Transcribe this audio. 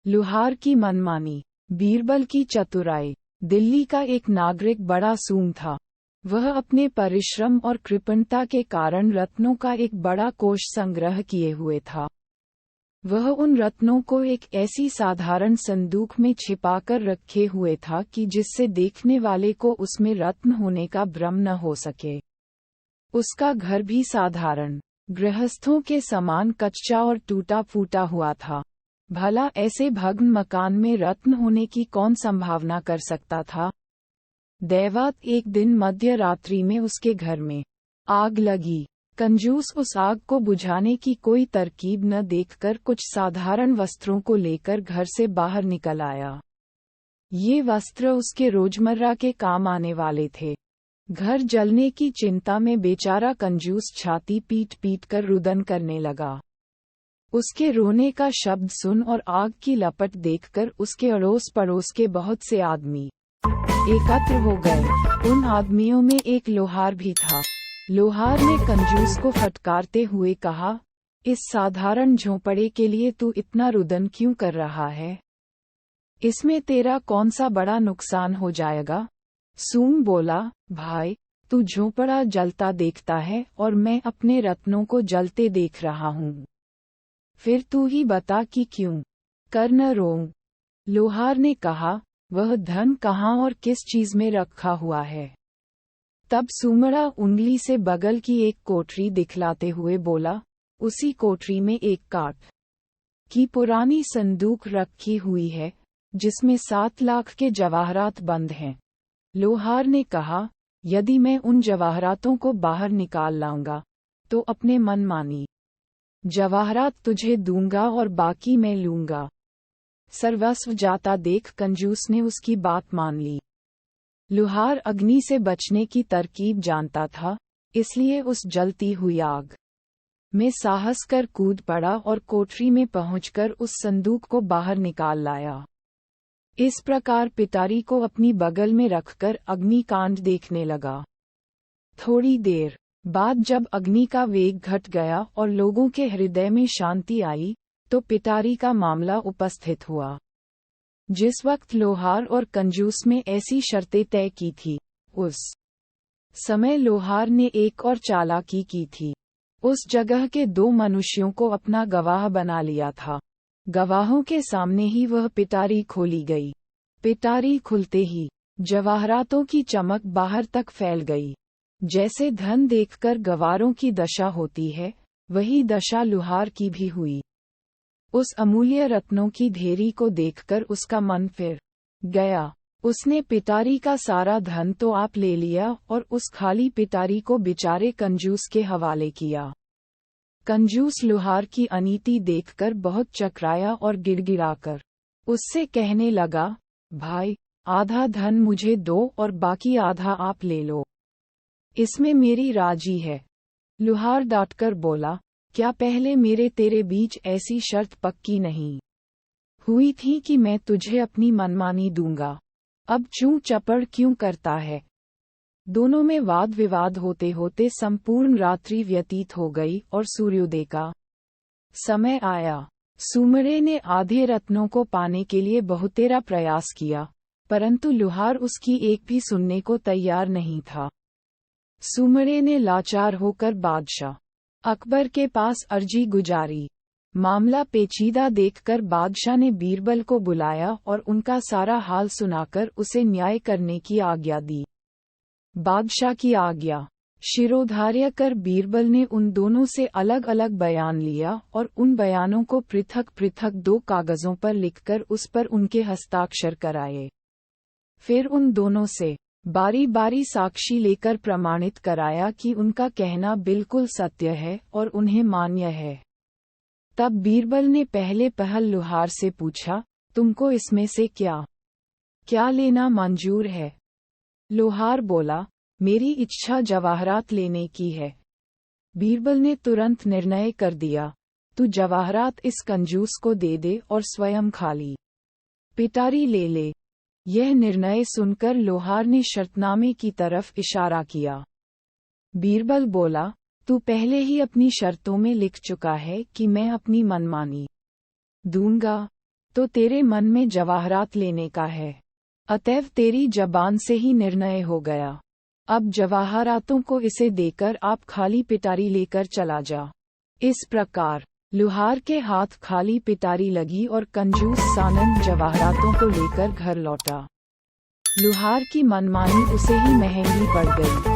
लुहार की मनमानी, बीरबल की चतुराई। दिल्ली का एक नागरिक बड़ा सूम था। वह अपने परिश्रम और कृपणता के कारण रत्नों का एक बड़ा कोष संग्रह किए हुए था। वह उन रत्नों को एक ऐसी साधारण संदूक में छिपाकर रखे हुए था कि जिससे देखने वाले को उसमें रत्न होने का भ्रम न हो सके। उसका घर भी साधारण गृहस्थों के समान कच्चा और टूटा फूटा हुआ था। भला ऐसे भग्न मकान में रत्न होने की कौन संभावना कर सकता था? दैवात एक दिन मध्य रात्रि में उसके घर में आग लगी। कंजूस उस आग को बुझाने की कोई तरकीब न देखकर कुछ साधारण वस्त्रों को लेकर घर से बाहर निकल आया। ये वस्त्र उसके रोजमर्रा के काम आने वाले थे। घर जलने की चिंता में बेचारा कंजूस छाती पीट पीट कर रुदन करने लगा। उसके रोने का शब्द सुन और आग की लपट देखकर उसके अड़ोस पड़ोस के बहुत से आदमी एकत्र हो गए। उन आदमियों में एक लोहार भी था। लोहार ने कंजूस को फटकारते हुए कहा, इस साधारण झोंपड़े के लिए तू इतना रुदन क्यों कर रहा है? इसमें तेरा कौन सा बड़ा नुकसान हो जाएगा? सूम बोला, भाई, तू झोंपड़ा जलता देखता है और मैं अपने रत्नों को जलते देख रहा हूँ। फिर तू ही बता कि क्यों कर न रोऊं। लोहार ने कहा, वह धन कहाँ और किस चीज में रखा हुआ है? तब सूमड़ा उंगली से बगल की एक कोठरी दिखलाते हुए बोला, उसी कोठरी में एक काठ की पुरानी संदूक रखी हुई है, जिसमें 7 लाख के जवाहरात बंद हैं। लोहार ने कहा, यदि मैं उन जवाहरातों को बाहर निकाल लाऊंगा, तो अपने मन मानी जवाहरात तुझे दूंगा और बाकी मैं लूंगा। सर्वस्व जाता देख कंजूस ने उसकी बात मान ली। लुहार अग्नि से बचने की तरकीब जानता था, इसलिए उस जलती हुई आग में साहस कर कूद पड़ा और कोठरी में पहुंचकर उस संदूक को बाहर निकाल लाया। इस प्रकार पिटारी को अपनी बगल में रखकर अग्निकांड देखने लगा। थोड़ी देर बाद जब अग्नि का वेग घट गया और लोगों के हृदय में शांति आई, तो पिटारी का मामला उपस्थित हुआ। जिस वक्त लोहार और कंजूस में ऐसी शर्तें तय की थी, उस समय लोहार ने एक और चालाकी की थी। उस जगह के 2 मनुष्यों को अपना गवाह बना लिया था। गवाहों के सामने ही वह पिटारी खोली गई। पिटारी खुलते ही जवाहरातों की चमक बाहर तक फैल गई। जैसे धन देखकर गवारों की दशा होती है, वही दशा लुहार की भी हुई। उस अमूल्य रत्नों की ढेरी को देखकर उसका मन फिर गया। उसने पिटारी का सारा धन तो आप ले लिया और उस खाली पिटारी को बेचारे कंजूस के हवाले किया। कंजूस लुहार की अनीति देखकर बहुत चकराया और गिड़गिड़ाकर उससे कहने लगा, भाई, आधा धन मुझे दो और बाकी आधा आप ले लो। इसमें मेरी राजी है। लुहार डांटकर बोला, क्या पहले मेरे तेरे बीच ऐसी शर्त पक्की नहीं हुई थी कि मैं तुझे अपनी मनमानी दूंगा? अब चूं चपड़ क्यों करता है? दोनों में वाद विवाद होते होते संपूर्ण रात्रि व्यतीत हो गई और सूर्योदय का समय आया। सूमड़े ने आधे रत्नों को पाने के लिए बहुतेरा प्रयास किया, परंतु लुहार उसकी एक भी सुनने को तैयार नहीं था। सूमड़े ने लाचार होकर बादशाह अकबर के पास अर्जी गुजारी। मामला पेचीदा देखकर बादशाह ने बीरबल को बुलाया और उनका सारा हाल सुनाकर उसे न्याय करने की आज्ञा दी। बादशाह की आज्ञा शिरोधार्य कर बीरबल ने उन दोनों से अलग अलग बयान लिया और उन बयानों को पृथक पृथक 2 कागजों पर लिखकर उस पर उनके हस्ताक्षर कराए। फिर उन दोनों से बारी बारी साक्षी लेकर प्रमाणित कराया कि उनका कहना बिल्कुल सत्य है और उन्हें मान्य है। तब बीरबल ने पहले पहल लुहार से पूछा, तुमको इसमें से क्या लेना मंजूर है? लोहार बोला, मेरी इच्छा जवाहरात लेने की है। बीरबल ने तुरंत निर्णय कर दिया, तू जवाहरात इस कंजूस को दे दे और स्वयं खाली पिटारी ले ले। यह निर्णय सुनकर लोहार ने शर्तनामे की तरफ इशारा किया। बीरबल बोला, तू पहले ही अपनी शर्तों में लिख चुका है कि मैं अपनी मनमानी दूंगा, तो तेरे मन में जवाहरात लेने का है। अतएव तेरी जबान से ही निर्णय हो गया। अब जवाहरातों को इसे देकर आप खाली पिटारी लेकर चला जा। इस प्रकार लुहार के हाथ खाली पिटारी लगी और कंजूस सानंद जवाहरातों को लेकर घर लौटा। लुहार की मनमानी उसे ही महंगी पड़ गई।